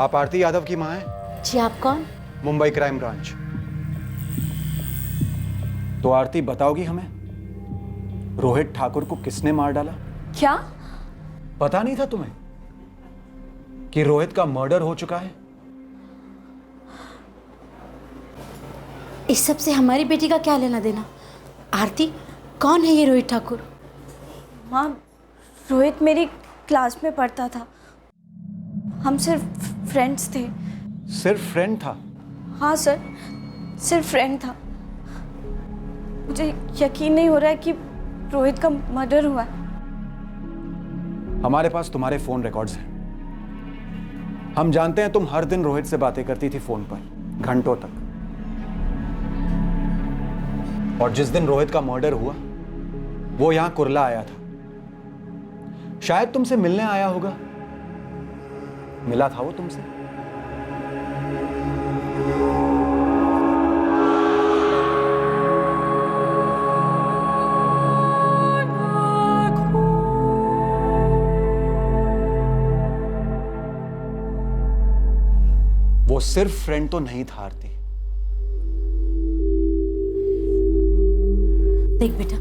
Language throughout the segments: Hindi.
आप आरती यादव की मां हैं? जी, आप कौन? Mumbai crime branch. तो आरती बताओगी हमें, रोहित ठाकुर को किसने मार डाला? क्या? पता नहीं था तुम्हें कि रोहित का मर्डर हो चुका है? इस सब से हमारी बेटी का क्या लेना देना? आरती, कौन है ये रोहित ठाकुर? माँ, रोहित मेरी क्लास में पढ़ता था। हम सिर्फ फ्रेंड्स थे। सिर्फ फ्रेंड था? हाँ सर, सिर्फ फ्रेंड था। मुझे यकीन नहीं हो रहा है कि रोहित का मर्डर हुआ है। हमारे पास तुम्हारे फोन रिकॉर्ड्स हैं। हम जानते हैं तुम हर दिन रोहित से बातें करती थी फोन पर, घंटों तक। और जिस दिन रोहित का मर्डर हुआ वो यहां कुर्ला आया था। शायद तुमसे मिलने आया होगा। मिला था वो तुमसे? वो सिर्फ फ्रेंड तो नहीं था आरती। देख बेटा,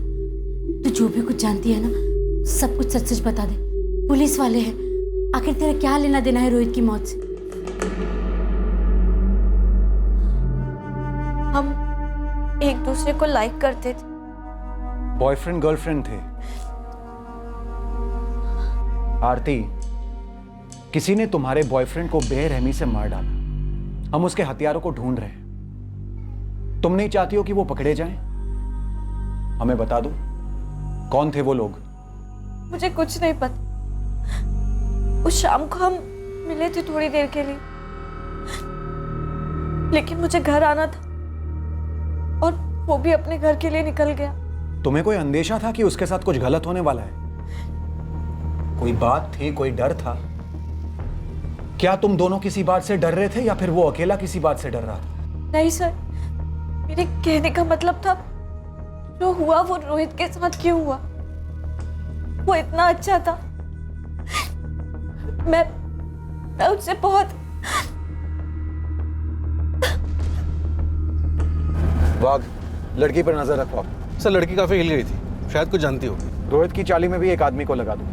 तू जो भी कुछ जानती है ना, सब कुछ सच सच बता दे। पुलिस वाले हैं, आखिर तेरा क्या लेना देना है रोहित की मौत से? हम एक दूसरे को लाइक करते थे। बॉयफ्रेंड गर्लफ्रेंड थे। आरती, किसी ने तुम्हारे बॉयफ्रेंड को बेरहमी से मार डाला। हम उसके हथियारों को ढूंढ रहे हैं। तुम नहीं चाहती हो कि वो पकड़े जाएं? हमें बता दो, कौन थे वो लोग? मुझे कुछ नहीं पता। उस शाम को हम मिले थे थोड़ी देर के लिए, लेकिन मुझे घर आना था और वो भी अपने घर के लिए निकल गया। तुम्हें कोई अंदेशा था कि उसके साथ कुछ गलत होने वाला है? कोई बात थी, कोई डर था? क्या तुम दोनों किसी बात से डर रहे थे या फिर वो अकेला किसी बात से डर रहा था? नहीं सर, मेरे कहने का मतलब था, जो हुआ वो रोहित के साथ क्यों हुआ? वो इतना अच्छा था। मैं उससे बहुत। वाघ, लड़की पर नजर रखो आप। सर, लड़की काफी हिल गई थी, शायद कुछ जानती होगी। रोहित की चाली में भी एक आदमी को लगा दो।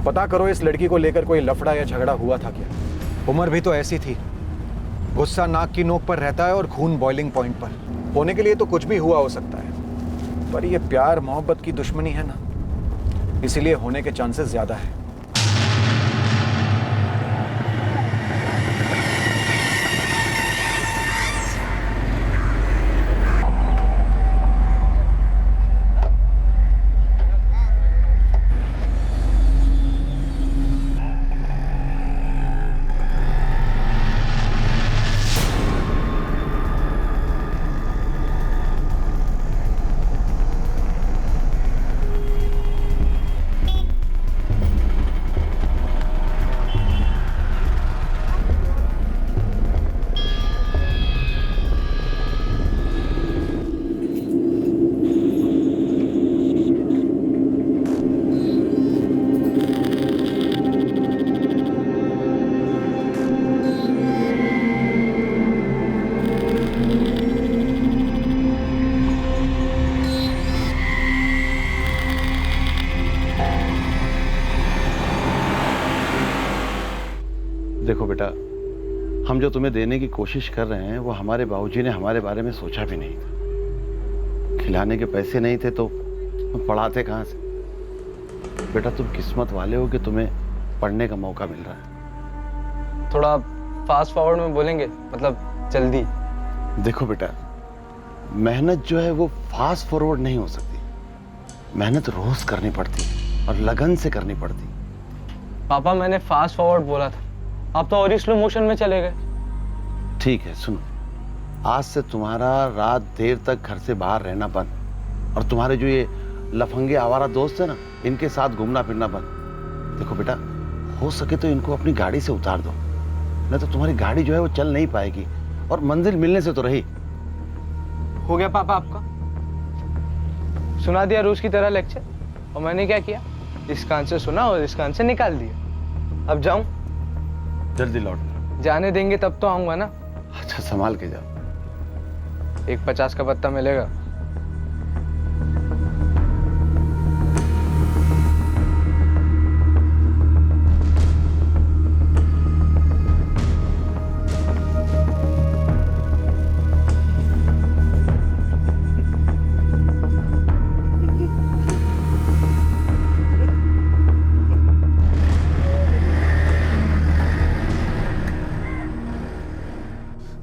पता करो इस लड़की को लेकर कोई लफड़ा या झगड़ा हुआ था क्या? उम्र भी तो ऐसी थी। गुस्सा नाक की नोक पर रहता है और खून बॉइलिंग पॉइंट पर। होने के लिए तो कुछ भी हुआ हो सकता है, पर ये प्यार मोहब्बत की दुश्मनी है ना, इसीलिए होने के चांसेस ज्यादा है। देखो बेटा, हम जो तुम्हें देने की कोशिश कर रहे हैं वो हमारे बाबूजी ने हमारे बारे में सोचा भी नहीं था। खिलाने के पैसे नहीं थे तो हम पढ़ाते कहाँ से? बेटा, तुम किस्मत वाले हो कि तुम्हें पढ़ने का मौका मिल रहा है। थोड़ा फास्ट फॉरवर्ड में बोलेंगे, मतलब जल्दी। देखो बेटा, मेहनत जो है वो फास्ट फॉरवर्ड नहीं हो सकती। मेहनत रोज करनी पड़ती है और लगन से करनी पड़ती। पापा, मैंने फास्ट फॉरवर्ड बोला था, आप तो और ही स्लो मोशन में चले गए। ठीक है, सुनो, आज से तुम्हारा रात देर तक घर से बाहर रहना बंद, और तुम्हारे जो ये लफंगे आवारा दोस्त है ना, इनके साथ घूमना फिरना बंद। देखो बेटा, हो सके तो इनको अपनी गाड़ी से उतार दो, नहीं तो तुम्हारी गाड़ी जो है वो चल नहीं पाएगी, और मंजिल मिलने से तो रही। हो गया पापा आपका? सुना दिया रूस की तरह लेक्चर, और मैंने क्या किया? इस कान से सुना और इस कान से निकाल दिया। अब जाऊं? जल्दी लौट। जाने देंगे तब तो आऊंगा ना। अच्छा संभाल के जाओ। एक 50 का पत्ता मिलेगा।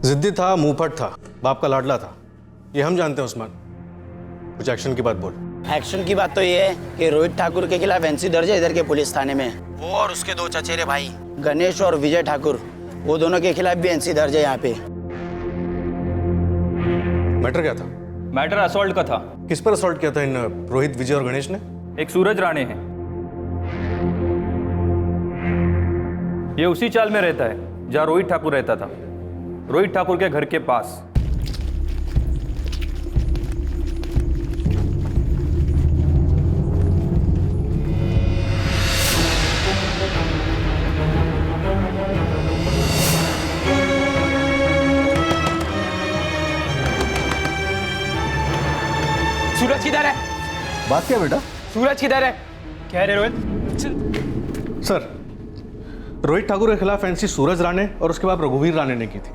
जिद्दी था, मुंहफट था, बाप का लाडला था, ये हम जानते हैं उस्मान। कुछ एक्शन की बात बोल। एक्शन की बात तो ये है कि रोहित ठाकुर के खिलाफ एनसी दर्ज है इधर के पुलिस थाने में। वो और उसके दो चचेरे भाई गणेश और विजय ठाकुर, वो दोनों के खिलाफ भी एनसी दर्ज है यहाँ पे। मैटर क्या था? मैटर असॉल्ट का था। किस पर असॉल्ट किया था इन रोहित, विजय और गणेश ने? एक सूरज राणे है, ये उसी चाल में रहता है जहाँ रोहित ठाकुर रहता था, रोहित ठाकुर के घर के पास। सूरज किधर है? बात क्या बेटा? सूरज किधर है? क्या रे रोहित? सर, रोहित ठाकुर के खिलाफ एनसी सूरज राणे और उसके बाप रघुवीर राणे ने की थी,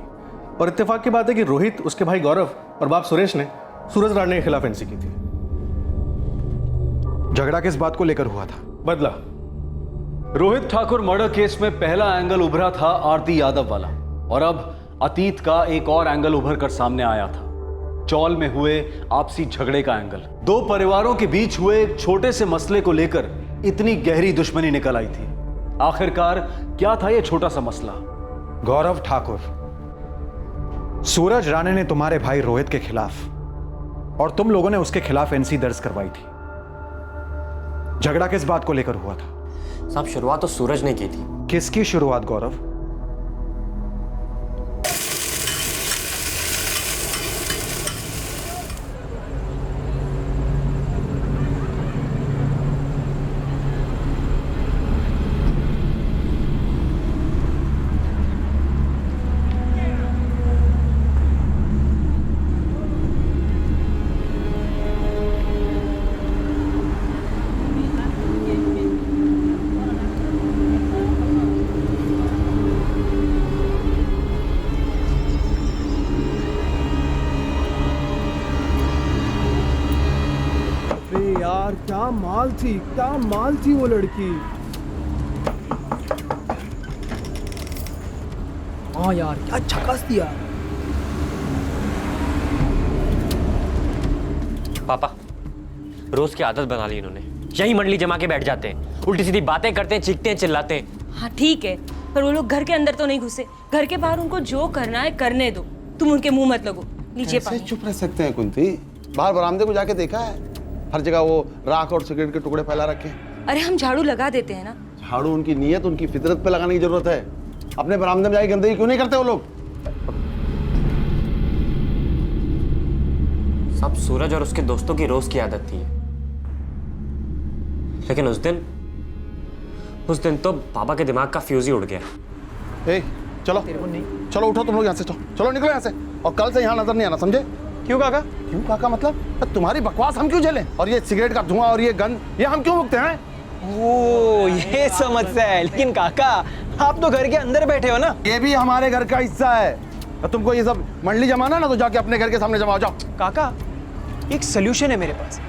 और इत्तेफाक की बात है कि रोहित, उसके भाई गौरव और बाप सुरेश ने सूरज राणे के खिलाफ एनसी की थी। झगड़ा किस बात को लेकर हुआ था? बदला। रोहित ठाकुर मर्डर केस में पहला एंगल उभरा था आरती यादव वाला, और अब अतीत का एक और एंगल उभर कर सामने आया था, चौल में हुए आपसी झगड़े का एंगल। दो परिवारों के बीच हुए एक छोटे से मसले को लेकर इतनी गहरी दुश्मनी निकल आई थी। आखिरकार क्या था यह छोटा सा मसला? गौरव ठाकुर, सूरज राणे ने तुम्हारे भाई रोहित के खिलाफ और तुम लोगों ने उसके खिलाफ एनसी दर्ज करवाई थी। झगड़ा किस बात को लेकर हुआ था? साहब शुरुआत तो सूरज ने की थी। किसकी शुरुआत गौरव? यार क्या माल थी वो लड़की। हाँ यार क्या झकास दिया। पापा, रोज की आदत बना ली इन्होंने, यही मंडली जमा के बैठ जाते हैं, उल्टी सीधी बातें करते हैं, चीखते हैं, चिल्लाते हैं। हाँ ठीक है, पर वो लोग घर के अंदर तो नहीं घुसे, घर के बाहर उनको जो करना है करने दो, तुम उनके मुंह मत लगो। लीजिए कैसे पानी। चुप रह सकते हैं कुंती? बाहर बरामदे को जाके देखा है, हर जगह वो राख और सिगरेट के टुकड़े फैला रखे हैं। अरे हम झाड़ू लगा देते हैं ना। झाड़ू उनकी नीयत, उनकी फितरत पे लगाने की जरूरत है। अपने बरामदे में जाके गंदगी क्यों नहीं करते वो लोग? सब सूरज और उसके दोस्तों की रोज की आदत थी, लेकिन उस दिन तो पापा के दिमाग का फ्यूज ही उड़ गया। चलो चलो उठो तुम लोग यहाँ से, चलो निकलो यहाँ से, और कल से यहाँ नजर नहीं आना, समझे? क्यों काका? क्यों काका मतलब? तुम्हारी बकवास हम क्यों झेलें? और ये सिगरेट का धुआं और ये गंद, ये हम क्यों भुगते हैं? ओ ये समस्या है, लेकिन काका आप तो घर के अंदर बैठे हो ना। ये भी हमारे घर का हिस्सा है। तो तुमको ये सब मंडली जमाना ना, तो जाके अपने घर के सामने जमाओ, जाओ। काका एक सोल्यूशन है मेरे पास,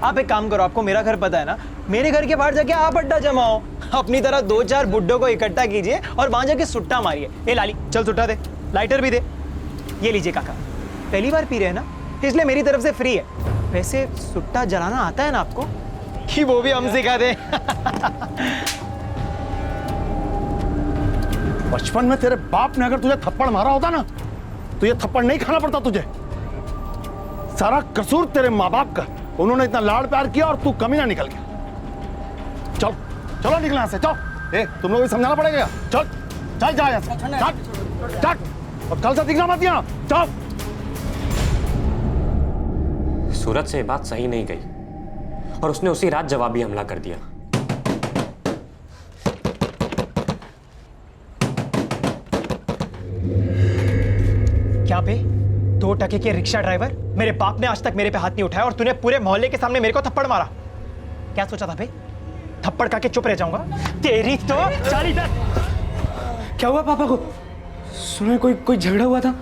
आप एक काम करो, आपको मेरा घर पता है ना, मेरे घर के बाहर जाके आप अड्डा जमाओ, अपनी तरह 2-4 बुड्ढों को इकट्ठा कीजिए और वहां जाके सुट्टा मारिए। ए लाली चल सुट्टा दे, लाइटर भी दे। ये लीजिए काका, पहली बार पी रहे हैं ना, इसलिए मेरी तरफ से फ्री है। वैसे सुट्टा जलाना आता है ना आपको, कि वो भी हम सिखा दे। बचपन में तेरे बाप ने अगर तुझे थप्पड़ मारा होता ना, तो ये थप्पड़ नहीं खाना पड़ता तुझे। सारा कसूर तेरे माँ बाप का, उन्होंने इतना लाड़ प्यार किया और तू कमीना निकल गया। चल चलो निकल यहाँ से, चल। तुम लोग भी समझाना पड़ेगा। चल चल जा यहाँ से, चल चल, और कल से दिखना मत यहाँ, चल। सूरज से बात सही नहीं गई और उसने उसी रात जवाबी हमला कर दिया। क्या पे 2 टके के रिक्शा ड्राइवर? मेरे बाप ने आज तक मेरे पे हाथ नहीं उठाया और तूने पूरे मोहल्ले के सामने मेरे को थप्पड़ मारा। क्या सोचा था बे? थप्पड़ खा के चुप रह जाऊंगा? तेरी तो चाली दर। क्या हुआ पापा को? सुना कोई झगड़ा हुआ था?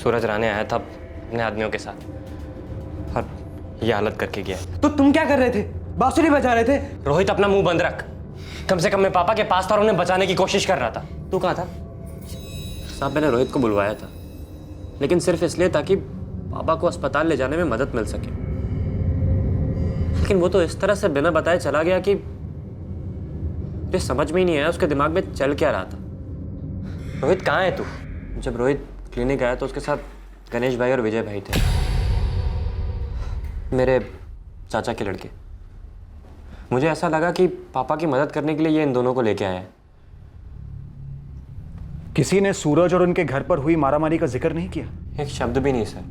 सूरज राणे आया था अपने आदमियों के साथ और ये हालत करके गया। तो तुम क्या कर रहे थे? बांसुरी बजा रहे थे? रोहित अपना मुंह बंद रख। कम से कम मैं पापा के पास था और उन्हें बचाने की कोशिश कर रहा था। तू कहाँ था? साहब मैंने रोहित को बुलवाया था, लेकिन सिर्फ इसलिए ताकि पापा को अस्पताल ले जाने में मदद मिल सके। लेकिन वो तो इस तरह से बिना बताए चला गया कि मुझे समझ में ही नहीं आया उसके दिमाग में चल क्या रहा था। रोहित कहाँ है तू? जब रोहित क्लिनिक आया तो उसके साथ गणेश भाई और विजय भाई थे, मेरे चाचा के लड़के। मुझे ऐसा लगा कि पापा की मदद करने के लिए ये इन दोनों को लेके आया है। किसी ने सूरज और उनके घर पर हुई मारामारी का जिक्र नहीं किया? एक शब्द भी नहीं सर।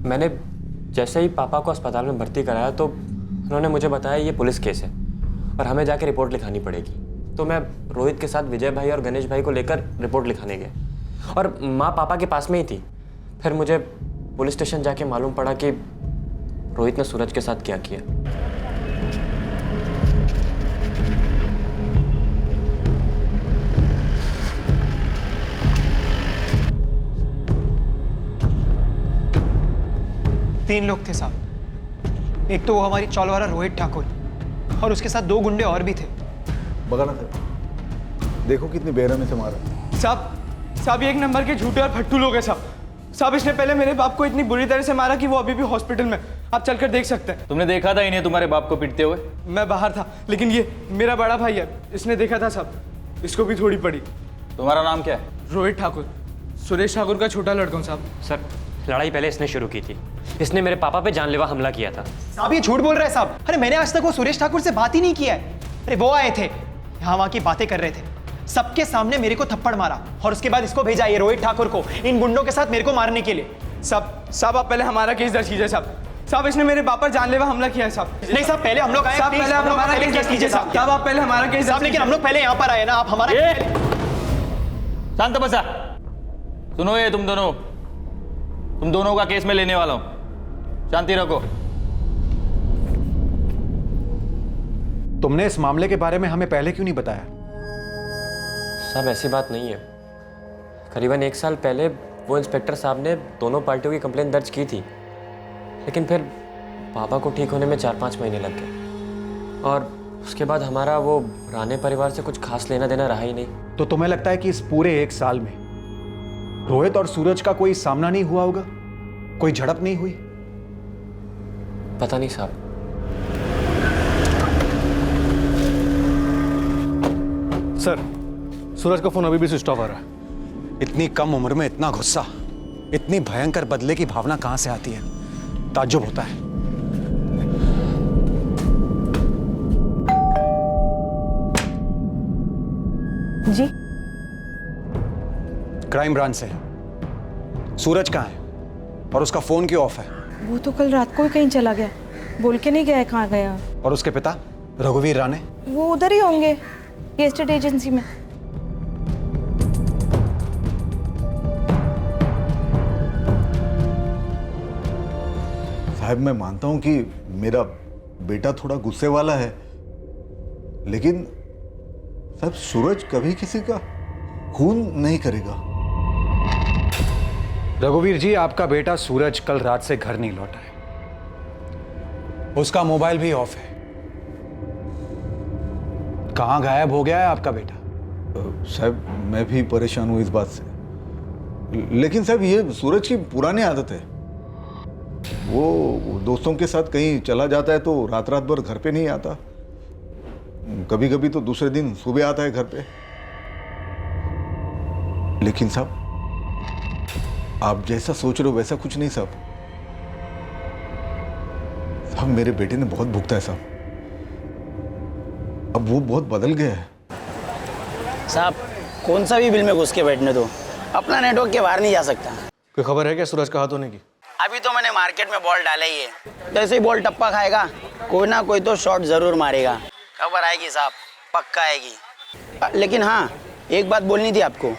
मैंने जैसे ही पापा को अस्पताल में भर्ती कराया तो उन्होंने मुझे बताया ये पुलिस केस है और हमें जाके रिपोर्ट लिखानी पड़ेगी। तो मैं रोहित के साथ विजय भाई और गणेश भाई को लेकर रिपोर्ट लिखाने गए और माँ पापा के पास में ही थी। फिर मुझे पुलिस स्टेशन जाके मालूम पड़ा कि रोहित ने सूरज के साथ क्या किया। तीन लोग थे साहब। एक तो वो हमारी चौल वाला रोहित ठाकुर और उसके साथ 2 गुंडे और भी थे। बगाना था, देखो कितनी बेरहमी से मारा। साहब ये 1 नंबर के झूठे और फट्टू लोग हैं साहब। इसने पहले मेरे बाप को इतनी बुरी तरह से मारा कि वो अभी भी हॉस्पिटल में। आप चलकर देख सकते हैं। तुमने देखा था इन्हें तुम्हारे बाप को पीटते हुए? मैं बाहर था, लेकिन ये मेरा बड़ा भाई है, इसने देखा था साहब। इसको भी थोड़ी पड़ी। तुम्हारा नाम क्या है? रोहित ठाकुर, सुरेश ठाकुर का छोटा लड़का हूँ साहब। सर लड़ाई पहले इसने शुरू की थी। इसने मेरे पापा पे जानलेवा हमला किया था। साहब ये झूठ बोल रहा है साहब। अरे मैंने आज तक वो सुरेश ठाकुर से बात ही नहीं किया है। अरे वो आए थे, यहाँ वहाँ की बातें कर रहे थे, सबके सामने मेरे को थप्पड़ मारा और उसके बाद इसको भेजा ये रोहित ठाकुर को इन गुंडों के साथ मेरे को मारने के लिए। साहब आप पहले हमारा केस दर्ज कीजिए साहब। इसने मेरे बाप पर जानलेवा हमला किया है साहब। नहीं साहब पहले हम लोग आए। साहब पहले आप हमारा केस दर्ज कीजिए साहब। आप पहले हमारा केस साहब, लेकिन हम लोग पहले यहाँ पर आए ना, आप हमारा। शांत बसा। सुनो ये तुम दोनों का केस में लेने वाला हूं। शांति रखो। तुमने इस मामले के बारे में हमें पहले क्यों नहीं बताया? साहब ऐसी बात नहीं है। करीबन 1 साल पहले वो इंस्पेक्टर साहब ने दोनों पार्टियों की कंप्लेंट दर्ज की थी, लेकिन फिर पापा को ठीक होने में 4-5 महीने लग गए और उसके बाद हमारा वो राणे परिवार से कुछ खास लेना देना रहा ही नहीं। तो तुम्हें लगता है कि इस पूरे 1 साल में रोहित और सूरज का कोई सामना नहीं हुआ होगा? कोई झड़प नहीं हुई? पता नहीं साहब। सर सूरज का फोन अभी भी स्विच ऑफ आ रहा है। इतनी कम उम्र में इतना गुस्सा, इतनी भयंकर बदले की भावना कहां से आती है? ताज्जुब होता है। जी क्राइम ब्रांच से। सूरज कहाँ है और उसका फोन क्यों ऑफ है? वो तो कल रात को ही कहीं चला गया, बोल के नहीं गया है कहाँ गया। और उसके पिता रघुवीर राणे? वो उधर ही होंगे, ये एस्टेट एजेंसी में। साहब मैं मानता हूं कि मेरा बेटा थोड़ा गुस्से वाला है, लेकिन साहब सूरज कभी किसी का खून नहीं करेगा। रघुवीर जी, आपका बेटा सूरज कल रात से घर नहीं लौटा है। उसका मोबाइल भी ऑफ है। कहां गायब हो गया है आपका बेटा? साहब मैं भी परेशान हूं इस बात से, लेकिन साहब ये सूरज की पुरानी आदत है। वो दोस्तों के साथ कहीं चला जाता है तो रात भर घर पे नहीं आता। कभी कभी तो दूसरे दिन सुबह आता है घर पे। लेकिन साहब आप जैसा सोच रहे हो वैसा कुछ नहीं साहब। साहब मेरे बेटे ने बहुत भुगता है साहब। अब वो बहुत बदल गया है साहब। कौन सा भी बिल में घुस के बैठने दो, अपना नेटवर्क के बाहर नहीं जा सकता। कोई खबर है क्या सूरज का हाथ होने की? अभी तो मैंने मार्केट में बॉल डाला ही है, जैसे ही बॉल टप्पा खाएगा कोई ना कोई तो शॉट जरूर मारेगा। खबर आएगी साहब, पक्का आएगी। लेकिन हाँ एक बात बोलनी थी आपको।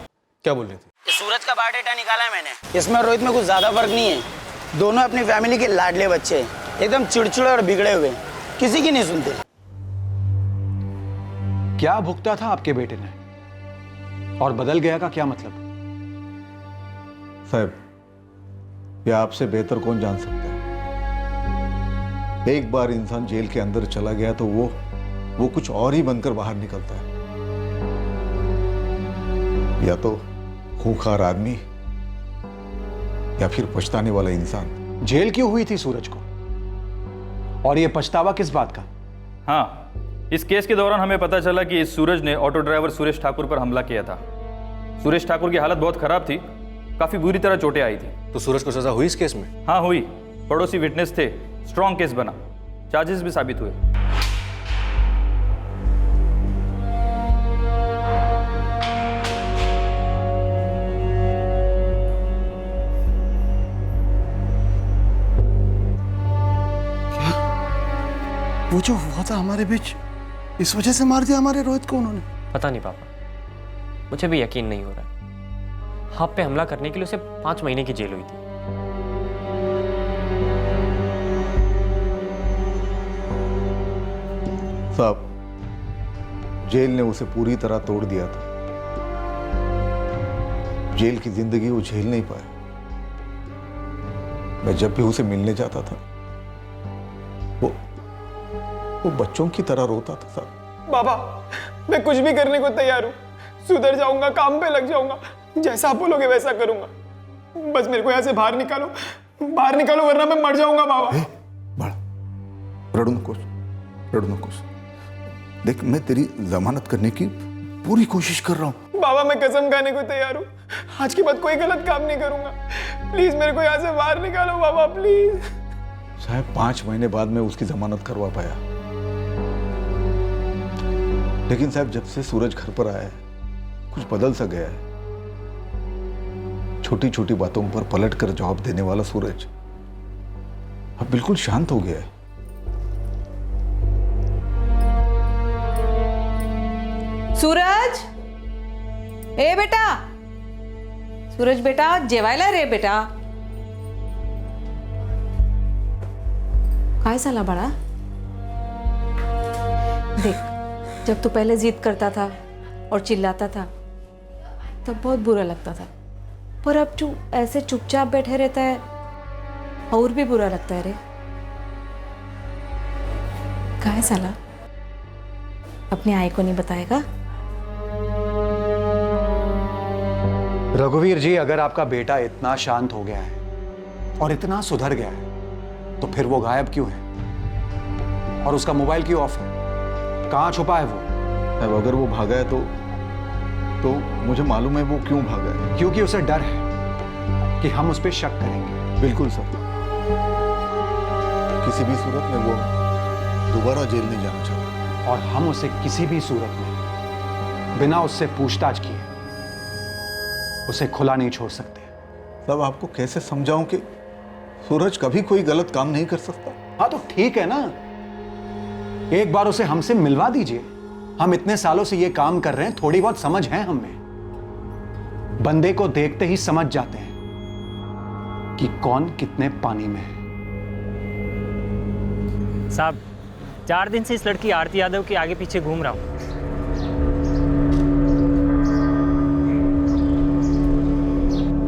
क्या बोल रही थी? सूरज का बायोडेटा निकाला है मैंने। इसमें और रोहित में कुछ ज्यादा फर्क नहीं है। दोनों अपनी फैमिली के लाडले बच्चे हैं, एकदम चिड़चिड़े और बिगड़े हुए, किसी की नहीं सुनते। क्या भुगता था आपके बेटे ने और बदल गया का क्या मतलब? साहब, ये आपसे बेहतर कौन जान सकता है। एक बार इंसान जेल के अंदर चला गया तो वो कुछ और ही बनकर बाहर निकलता है। या तो खूंखार आदमी या फिर पछताने वाला इंसान। जेल क्यों हुई थी सूरज को, और ये पछतावा किस बात का? हाँ, इस केस के दौरान हमें पता चला कि इस सूरज ने ऑटो ड्राइवर सुरेश ठाकुर पर हमला किया था। सुरेश ठाकुर की हालत बहुत खराब थी, काफी बुरी तरह चोटें आई थी। तो सूरज को सजा हुई इस केस में? हाँ हुई, पड़ोसी विटनेस थे, स्ट्रॉन्ग केस बना, चार्जेस भी साबित हुए। वो जो हुआ था हमारे बीच, इस वजह से मार दिया हमारे रोहित को उन्होंने? पता नहीं पापा, मुझे भी यकीन नहीं हो रहा है। आप पे हमला करने के लिए उसे 5 महीने की जेल हुई थी। साहब, जेल ने उसे पूरी तरह तोड़ दिया था। जेल की जिंदगी वो झेल नहीं पाया। मैं जब भी उसे मिलने जाता था वो बच्चों की तरह रोता था साहब। बाबा, मैं कुछ भी करने को तैयार हूँ, सुधर जाऊंगा, काम पे लग जाऊंगा, जैसा आप बोलोगे वैसा करूंगा। बस मेरे को यहाँ से बाहर निकालो वरना मैं मर जाऊंगा बाबा। बड़ा रड़ू नकोश, देख मैं तेरी जमानत करने की पूरी कोशिश कर रहा हूँ। बाबा, मैं कसम खाने को तैयार हूँ, आज के बाद कोई गलत काम नहीं करूंगा। प्लीज मेरे को यहाँ से बाहर निकालो बाबा, प्लीज। साहब, 5 महीने बाद मैं उसकी जमानत करवा पाया, लेकिन साहब जब से सूरज घर पर आया है कुछ बदल सा गया है। छोटी छोटी बातों पर पलट कर जवाब देने वाला सूरज अब बिल्कुल शांत हो गया है। सूरज, ए बेटा, सूरज बेटा, जेवायला रे बेटा। काय साला बड़ा, देख जब तू पहले जिद करता था और चिल्लाता था तब बहुत बुरा लगता था, पर अब तू ऐसे चुपचाप बैठे रहता है और भी बुरा लगता है रे। काय साला, अपनी आई को नहीं बताएगा? रघुवीर जी, अगर आपका बेटा इतना शांत हो गया है और इतना सुधर गया है तो फिर वो गायब क्यों है और उसका मोबाइल क्यों ऑफ है? कहां छुपा है वो? अब अगर वो भागा है तो मुझे मालूम है वो क्यों भागा है। क्योंकि उसे डर है कि हम उस पर शक करेंगे। बिल्कुल सर, किसी भी सूरत में वो दोबारा जेल नहीं जाना चाहता, और हम उसे किसी भी सूरत में बिना उससे पूछताछ किए उसे खुला नहीं छोड़ सकते। तब आपको कैसे समझाऊं कि सूरज कभी कोई गलत काम नहीं कर सकता? हाँ तो ठीक है ना, एक बार उसे हमसे मिलवा दीजिए। हम इतने सालों से ये काम कर रहे हैं, थोड़ी बहुत समझ है हमें। बंदे को देखते ही समझ जाते हैं कि कौन कितने पानी में है। साहब, 4 दिन से इस लड़की आरती यादव के आगे पीछे घूम रहा हूं।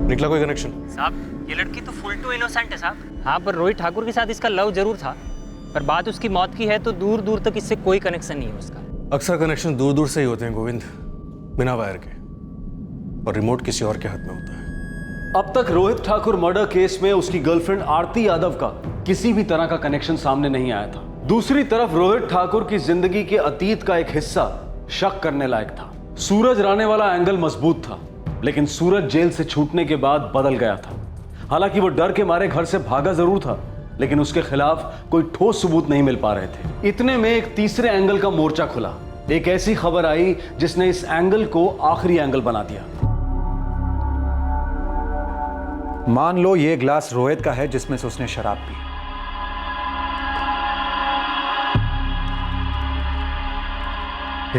निकला कोई कनेक्शन? साहब, ये लड़की तो फुल टू इनोसेंट है साहब। हाँ, पर रोहित ठाकुर के साथ इसका लव जरूर था, पर बात उसकी मौत की है तो दूर दूर तक इससे कोई कनेक्शन नहीं है उसका। अक्सर कनेक्शन दूर दूर से ही होते हैं गोविंद, बिना वायर के, और रिमोट किसी और के हाथ में होता है। अब तक रोहित ठाकुर मर्डर केस में उसकी गर्लफ्रेंड आरती यादव का किसी भी तरह का कनेक्शन सामने नहीं आया था। दूसरी तरफ रोहित ठाकुर की जिंदगी के अतीत का एक हिस्सा शक करने लायक था। सूरज राणे वाला एंगल मजबूत था, लेकिन सूरज जेल से छूटने के बाद बदल गया था। हालांकि वो डर के मारे घर से भागा जरूर था, लेकिन उसके खिलाफ कोई ठोस सबूत नहीं मिल पा रहे थे। इतने में एक तीसरे एंगल का मोर्चा खुला। एक ऐसी खबर आई जिसने इस एंगल को आखिरी एंगल बना दिया। मान लो ये ग्लास रोहित का है जिसमें से उसने शराब पी।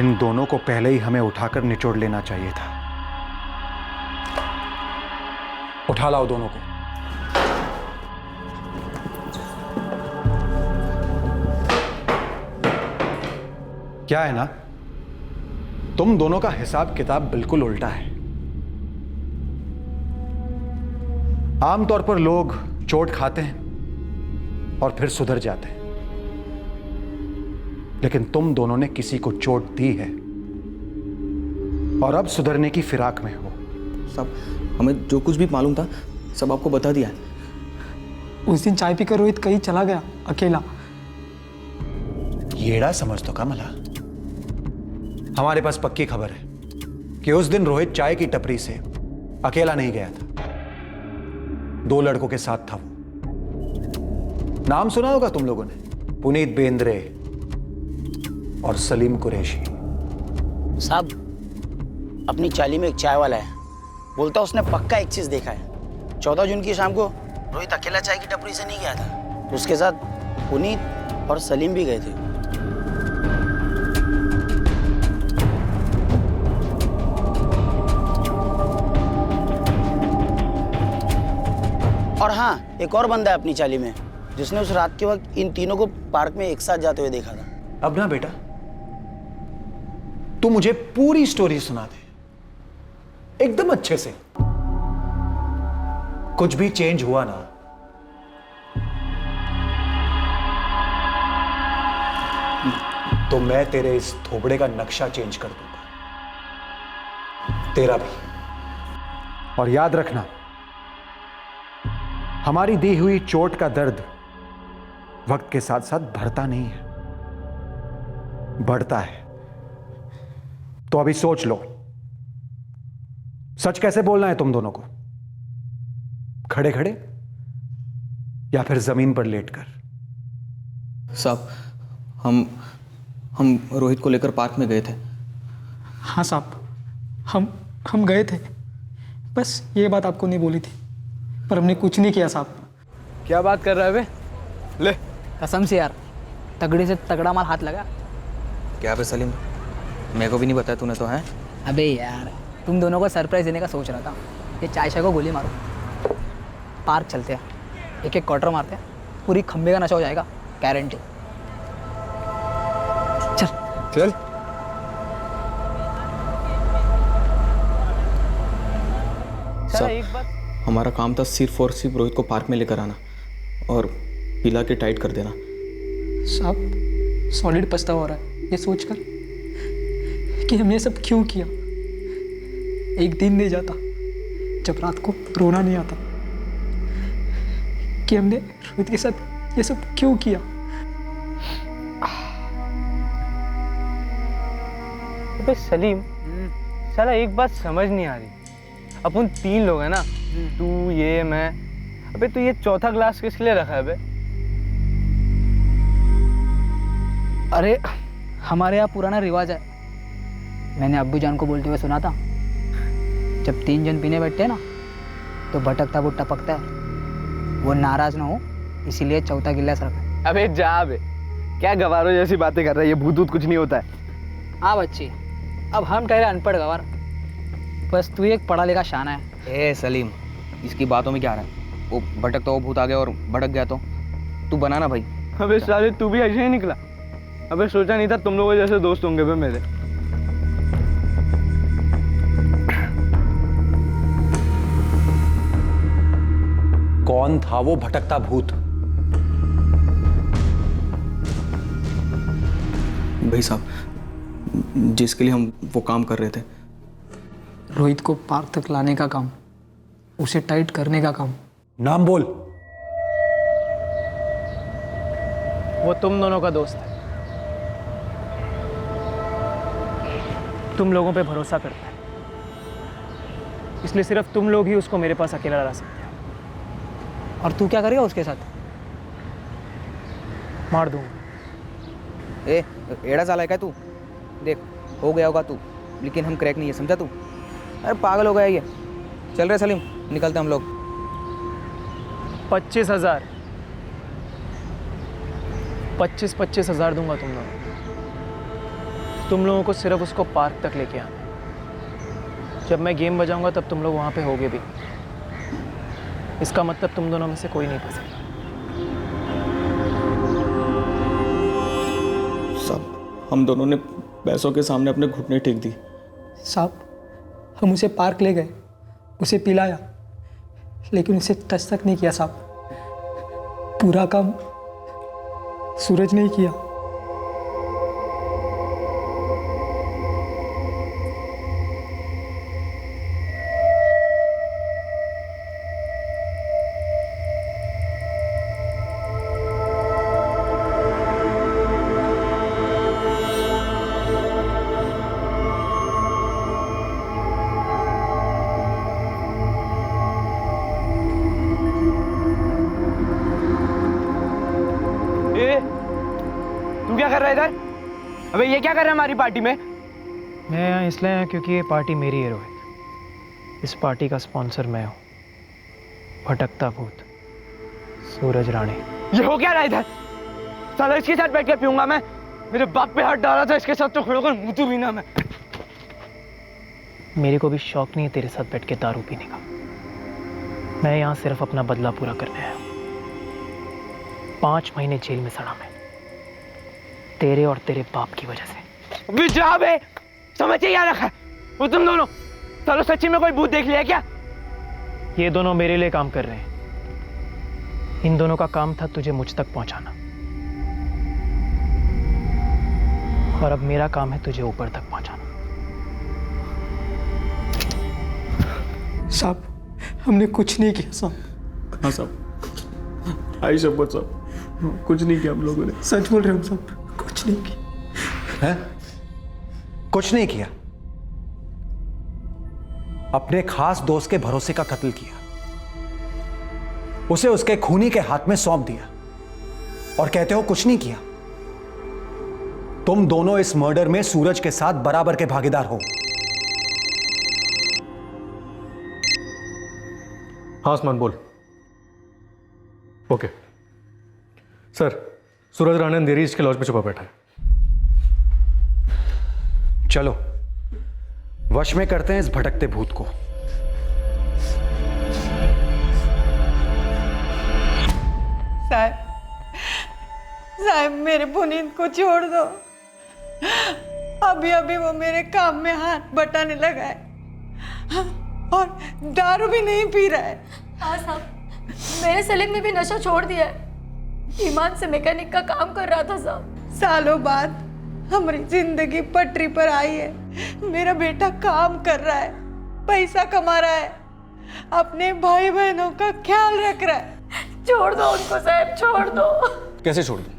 इन दोनों को पहले ही हमें उठाकर निचोड़ लेना चाहिए था। उठा लाओ दोनों को। क्या है ना, तुम दोनों का हिसाब किताब बिल्कुल उल्टा है। आमतौर पर लोग चोट खाते हैं और फिर सुधर जाते हैं, लेकिन तुम दोनों ने किसी को चोट दी है और अब सुधरने की फिराक में हो। सब हमें जो कुछ भी मालूम था सब आपको बता दिया है। उस दिन चाय पीकर रोहित कहीं चला गया अकेला। येड़ा समझ तो कमला, हमारे पास पक्की खबर है कि उस दिन रोहित चाय की टपरी से अकेला नहीं गया था, 2 लड़कों के साथ था वो। नाम सुना होगा तुम लोगों ने, पुनीत बेंद्रे और सलीम कुरैशी। साहब, अपनी चाली में एक चाय वाला है, बोलता उसने पक्का एक चीज देखा है। 14 जून की शाम को रोहित अकेला चाय की टपरी से नहीं गया था, उसके साथ पुनीत और सलीम भी गए थे। और हाँ, एक और बंदा है अपनी चाली में जिसने उस रात के वक्त इन तीनों को पार्क में एक साथ जाते हुए देखा था। अब ना बेटा, तू मुझे पूरी स्टोरी सुना दे एकदम अच्छे से। कुछ भी चेंज हुआ ना तो मैं तेरे इस थोबड़े का नक्शा चेंज कर दूंगा, तेरा भी। और याद रखना, हमारी दी हुई चोट का दर्द वक्त के साथ साथ बढ़ता नहीं है, बढ़ता है। तो अभी सोच लो, सच कैसे बोलना है तुम दोनों को, खड़े खड़े या फिर जमीन पर लेटकर? साहब, हम रोहित को लेकर पार्क में गए थे। हाँ साहब, हम गए थे, बस ये बात आपको नहीं बोली थी, पर हमने कुछ नहीं किया साहब। क्या बात कर रहा है बे? ले कसम से यार, तगड़े से तगड़ा माल हाथ लगा। क्या बे सलीम, मेरे को भी नहीं बताया तूने तो है? अबे यार, तुम दोनों को सरप्राइज देने का सोच रहा था। ये चाय शाय को गोली मारो, पार्क चलते हैं, एक एक क्वार्टर मारते हैं, पूरी खंबे का नशा हो जाएगा, गारंटी। चल चल। एक बात, हमारा काम था सिर्फ और सिर्फ रोहित को पार्क में लेकर आना और पिला के टाइट कर देना। साहब, सॉलिड पछतावा हो रहा है ये सोचकर कि हमने सब क्यों किया। एक दिन नहीं जाता जब रात को रोना नहीं आता कि हमने रोहित के साथ ये सब क्यों किया। अबे सलीम, साला एक बात समझ नहीं आ रही, अपन 3 लोग हैं ना, तू ये मैं, अबे तू ये चौथा ग्लास किस लिए रखा है बे? अरे हमारे यहाँ पुराना रिवाज है, मैंने अब्बू जान को बोलते हुए सुना था, जब 3 जन पीने बैठते हैं ना तो भटकता बुट टपकता है, वो नाराज ना हो इसीलिए चौथा गिलास रखा है। अबे जा बे, क्या गवारों जैसी बातें कर रहा है, ये भूत कुछ नहीं होता है। हाँ बच्ची, अब हम ठहरे अनपढ़ गवार, बस तू एक पढ़ा लिखा शाना है। ए सलीम, इसकी बातों में क्या रहा है? वो भटक तो वो भूत आ गया और भटक गया तो तू बनाना भाई। अबे साले, तू भी ऐसे ही निकला? अबे सोचा नहीं था तुम लोगों जैसे दोस्त होंगे बे मेरे। कौन था वो भटकता भूत? भाई साहब, जिसके लिए हम वो काम कर रहे थे, रोहित को पार्क तक लाने का काम, उसे टाइट करने का काम। नाम बोल। वो तुम दोनों का दोस्त है, तुम लोगों पे भरोसा करता है, इसलिए सिर्फ तुम लोग ही उसको मेरे पास अकेला ला सकते हो। और तू क्या करेगा उसके साथ? मार दूंगा। ए एड़ा साला है क्या तू? देख, हो गया होगा तू, लेकिन हम क्रैक नहीं है, समझा तू? अरे पागल हो गया ये। चल रहे सलीम, निकलते हम लोग। 25,000 25,000 दूंगा तुम लोगों। तुम लोगों को सिर्फ उसको पार्क तक लेके आना, जब मैं गेम बजाऊंगा तब तुम लोग वहां पे होगे भी। इसका मतलब तुम दोनों में से कोई नहीं फंसेगा। साहब, हम दोनों ने पैसों के सामने अपने घुटने टेक दी। साहब, हम उसे पार्क ले गए, उसे पिलाया, लेकिन उसे टच तक नहीं किया साहब। पूरा काम सूरज ने ही किया। तू क्या कर रहा है इधर? अबे ये क्या कर रहा है हमारी पार्टी में? मैं यहाँ इसलिए आया क्योंकि ये पार्टी मेरी है रोहित। इस पार्टी का स्पॉन्सर मैं हूँ, भटकता भूत सूरज राणे। ये हो क्या रहा है इधर? साला इसके साथ बैठ के पीऊंगा मैं? मेरे बाप पे हाथ डाला था, इसके साथ तो खड़े होकर मुंह भी ना मैं। मेरे को भी शौक नहीं है तेरे साथ बैठ के दारू पीने का। मैं यहाँ सिर्फ अपना बदला पूरा करने आया हूँ। 5 महीने जेल में सड़ा मैं, तेरे और तेरे बाप की वजह से। विजय बे, समझ क्या रखा है? वो तुम दोनों सालों सच्ची में कोई भूत देख लिया क्या? ये दोनों मेरे लिए काम कर रहे हैं। इन दोनों का काम था तुझे मुझ तक पहुंचाना, और अब मेरा काम है तुझे ऊपर तक पहुंचाना। साहब, हमने कुछ नहीं किया साहब। हाँ साहब, आई शपथ साहब, कुछ नहीं किया हम लोगों ने। सच बोल रहे हम साहब, कुछ नहीं किया। हैं? कुछ नहीं किया? अपने खास दोस्त के भरोसे का कत्ल किया, उसे उसके खूनी के हाथ में सौंप दिया, और कहते हो कुछ नहीं किया? तुम दोनों इस मर्डर में सूरज के साथ बराबर के भागीदार हो। हाँ उस्मान बोल। ओके सर, सूरज राणे अंधेरी इसके लॉज में छुपा बैठा है। चलो वश में करते हैं इस भटकते भूत को। साहब, मेरे पुनीत को छोड़ दो। अभी अभी वो मेरे काम में हाथ बटाने लगा है और दारू भी नहीं पी रहा है। हाँ साहब, मेरे सलीम ने भी नशा छोड़ दिया है। ईमान से मैकेनिक का काम कर रहा था साहब। सालों बाद हमारी जिंदगी पटरी पर आई है। मेरा बेटा काम कर रहा है, पैसा कमा रहा है, अपने भाई बहनों का ख्याल रख रहा है। छोड़ दो उनको साहब, छोड़ दो। कैसे छोड़ दूं?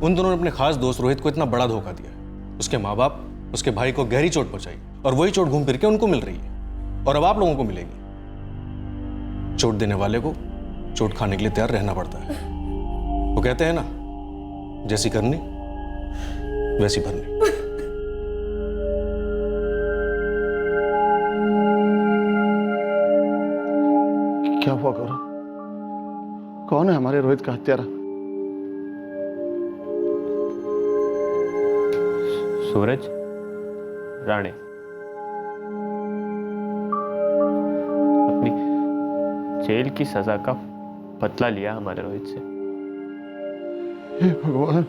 उन दोनों ने अपने खास दोस्त रोहित को इतना बड़ा धोखा दिया। उसके माँ बाप उसके भाई को गहरी चोट पहुंचाई, और वही चोट घूम फिर के उनको मिल रही है, और अब आप लोगों को मिलेगी। चोट देने वाले को चोट खाने के लिए तैयार रहना पड़ता है। वो कहते हैं ना, जैसी करनी वैसी भरनी। क्या हुआ करो? कौन है हमारे रोहित का हत्यारा? सूरज राणे। अपनी जेल की सजा का बदला लिया हमारे रोहित से। हे भगवान,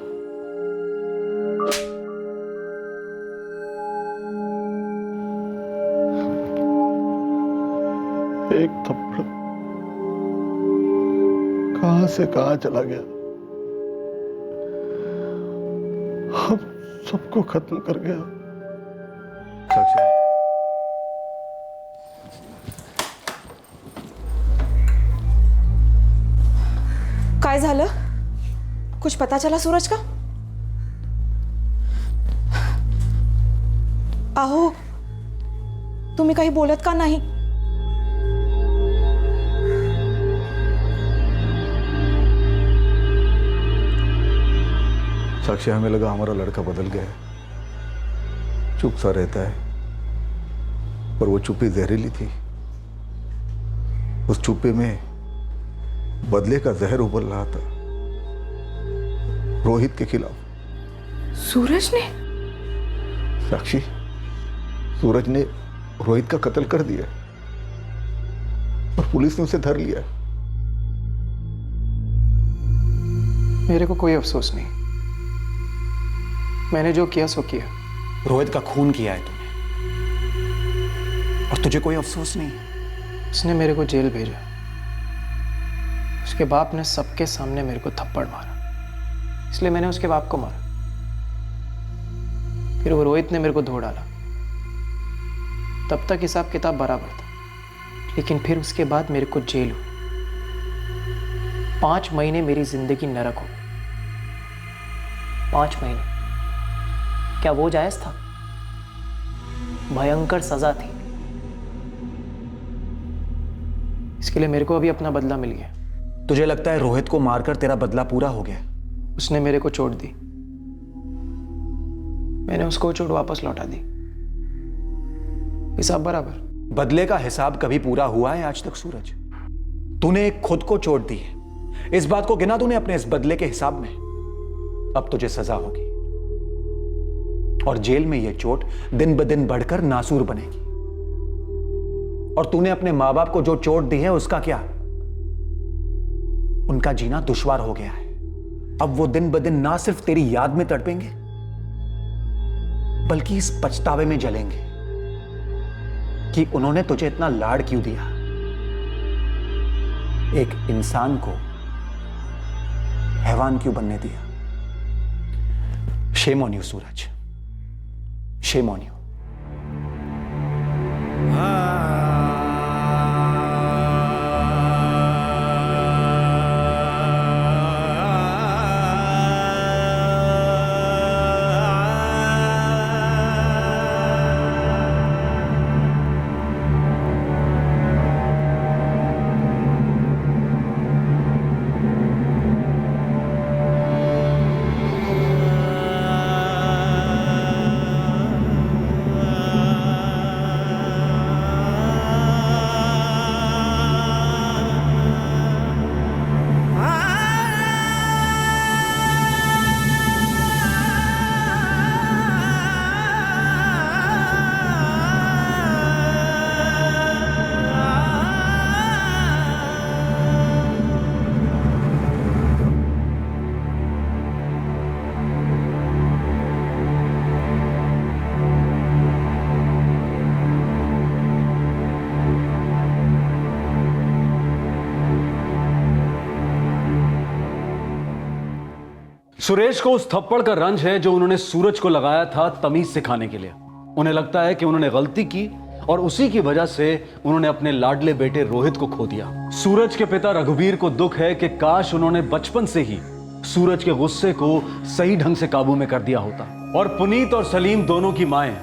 एक थप्पड़ कहां से कहां चला गया, अब सबको खत्म कर गया। काय झालं? कुछ पता चला सूरज का? अहो, तुम्ही काही बोलत का नाही? साक्षी, हमें लगा हमारा लड़का बदल गया है, चुप सा रहता है, पर वो चुप्पी जहरीली थी। उस चुप्पी में बदले का जहर उबल रहा था, रोहित के खिलाफ। सूरज ने? साक्षी, सूरज ने रोहित का कत्ल कर दिया। और पुलिस ने उसे धर लिया है। मेरे को कोई अफसोस नहीं, मैंने जो किया सो किया। रोहित का खून किया है तूने और तुझे कोई अफसोस नहीं? उसने मेरे को जेल भेजा, उसके बाप ने सबके सामने मेरे को थप्पड़ मारा, इसलिए मैंने उसके बाप को मारा। फिर वो रोहित ने मेरे को धो डाला, तब तक हिसाब किताब बराबर था, लेकिन फिर उसके बाद मेरे को जेल हुई। 5 महीने मेरी जिंदगी नरक हो गई। 5 महीने, क्या वो जायज था? भयंकर सजा थी। इसके लिए मेरे को अभी अपना बदला मिल गया। तुझे लगता है रोहित को मारकर तेरा बदला पूरा हो गया? उसने मेरे को चोट दी, मैंने उसको चोट वापस लौटा दी, हिसाब बराबर। बदले का हिसाब कभी पूरा हुआ है आज तक सूरज? तूने खुद को चोट दी है, इस बात को गिना तूने अपने इस बदले के हिसाब में। अब तुझे सजा होगी और जेल में यह चोट दिन ब दिन बढ़कर नासूर बनेगी। और तूने अपने मां बाप को जो चोट दी है उसका क्या? उनका जीना दुश्वार हो गया है। अब वो दिन ब दिन ना सिर्फ तेरी याद में तड़पेंगे बल्कि इस पछतावे में जलेंगे कि उन्होंने तुझे इतना लाड क्यों दिया, एक इंसान को हैवान क्यों बनने दिया। Shame on you Suraj, shame on you. Suresh को उस थप्पड़ का रंज है जो उन्होंने सूरज को लगाया था तमीज सिखाने के लिए। उन्हें लगता है कि उन्होंने गलती की और उसी की वजह से उन्होंने अपने लाडले बेटे रोहित को खो दिया। सूरज के पिता रघुवीर को दुख है कि काश उन्होंने बचपन से ही सूरज के गुस्से को सही ढंग से काबू में कर दिया होता। और पुनीत और सलीम दोनों की माएं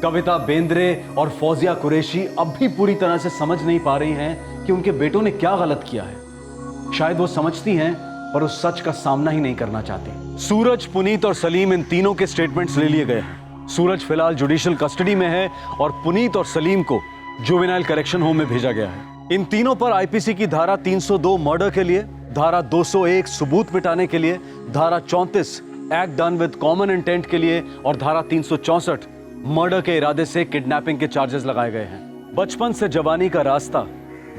कविता बेंद्रे और फौजिया कुरैशी अब भी पूरी तरह से समझ नहीं पा रही हैं कि उनके बेटों ने क्या गलत किया है। शायद वो समझती हैं पर उस सच का सामना ही नहीं करना चाहती। सूरज, पुनीत और सलीम, इन तीनों के स्टेटमेंट्स ले लिए गए हैं। सूरज फिलहाल जुडिशियल कस्टडी में है और पुनीत और सलीम को जुवेनाइल करेक्शन होम में भेजा गया है। इन तीनों पर आईपीसी की धारा 302 मर्डर के लिए, धारा 201 सबूत मिटाने के लिए, धारा 34 act done with common intent के लिए और धारा 364 मर्डर के इरादे से किडनैपिंग के चार्जेस लगाए गए हैं। बचपन से जवानी का रास्ता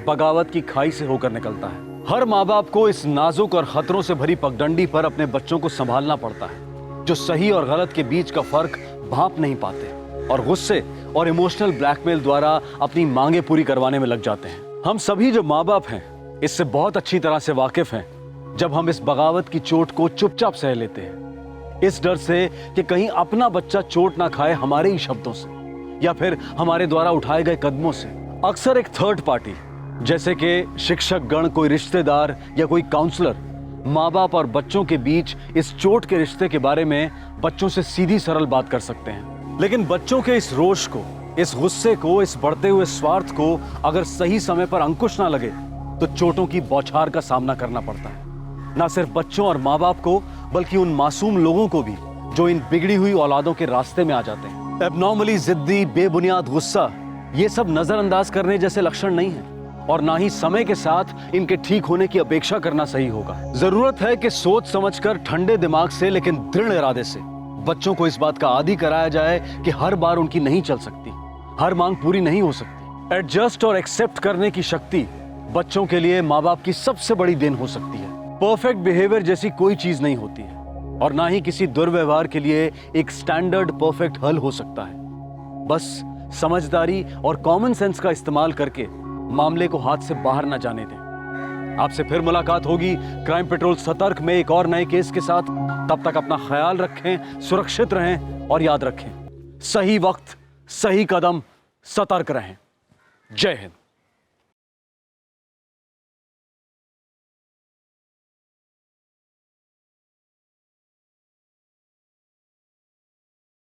बगावत की खाई से होकर निकलता है। हर माँ बाप को इस नाजुक और खतरों से भरी पगडंडी पर अपने बच्चों को संभालना पड़ता है, जो सही और गलत के बीच का फर्क भांप नहीं पाते और गुस्से और इमोशनल ब्लैकमेल द्वारा अपनी मांगे पूरी करवाने में लग जाते हैं। हम सभी जो माँ बाप हैं इससे बहुत अच्छी तरह से वाकिफ हैं जब हम इस बगावत की चोट को चुपचाप सह लेते हैं, इस डर से कि कहीं अपना बच्चा चोट ना खाए हमारे ही शब्दों से या फिर हमारे द्वारा उठाए गए कदमों से। अक्सर एक थर्ड पार्टी जैसे कि शिक्षक गण, कोई रिश्तेदार या कोई काउंसलर माँ बाप और बच्चों के बीच इस चोट के रिश्ते के बारे में बच्चों से सीधी सरल बात कर सकते हैं। लेकिन बच्चों के इस रोष को, इस गुस्से को, इस बढ़ते हुए स्वार्थ को अगर सही समय पर अंकुश ना लगे तो चोटों की बौछार का सामना करना पड़ता है। ना सिर्फ बच्चों और माँ बाप को बल्कि उन मासूम लोगों को भी जो इन बिगड़ी हुई औलादों के रास्ते में आ जाते हैं। एबनॉर्मली जिद्दी, बेबुनियाद गुस्सा, ये सब नजरअंदाज करने जैसे लक्षण नहीं है और ना ही समय के साथ इनके ठीक होने की अपेक्षा करना सही होगा। जरूरत है कि सोच समझकर ठंडे दिमाग से लेकिन दृढ़ इरादे से बच्चों को इस बात का आदी कराया जाए कि हर बार उनकी नहीं चल सकती, हर मांग पूरी नहीं हो सकती। एडजस्ट और एक्सेप्ट करने की शक्ति बच्चों के लिए माँ बाप की सबसे बड़ी देन हो सकती है। परफेक्ट बिहेवियर जैसी कोई चीज नहीं होती है और ना ही किसी दुर्व्यवहार के लिए एक स्टैंडर्ड परफेक्ट हल हो सकता है। बस समझदारी और कॉमन सेंस का इस्तेमाल करके मामले को हाथ से बाहर ना जाने दें। आपसे फिर मुलाकात होगी क्राइम पेट्रोल सतर्क में एक और नए केस के साथ। तब तक अपना ख्याल रखें, सुरक्षित रहें और याद रखें, सही वक्त सही कदम, सतर्क रहें। जय हिंद।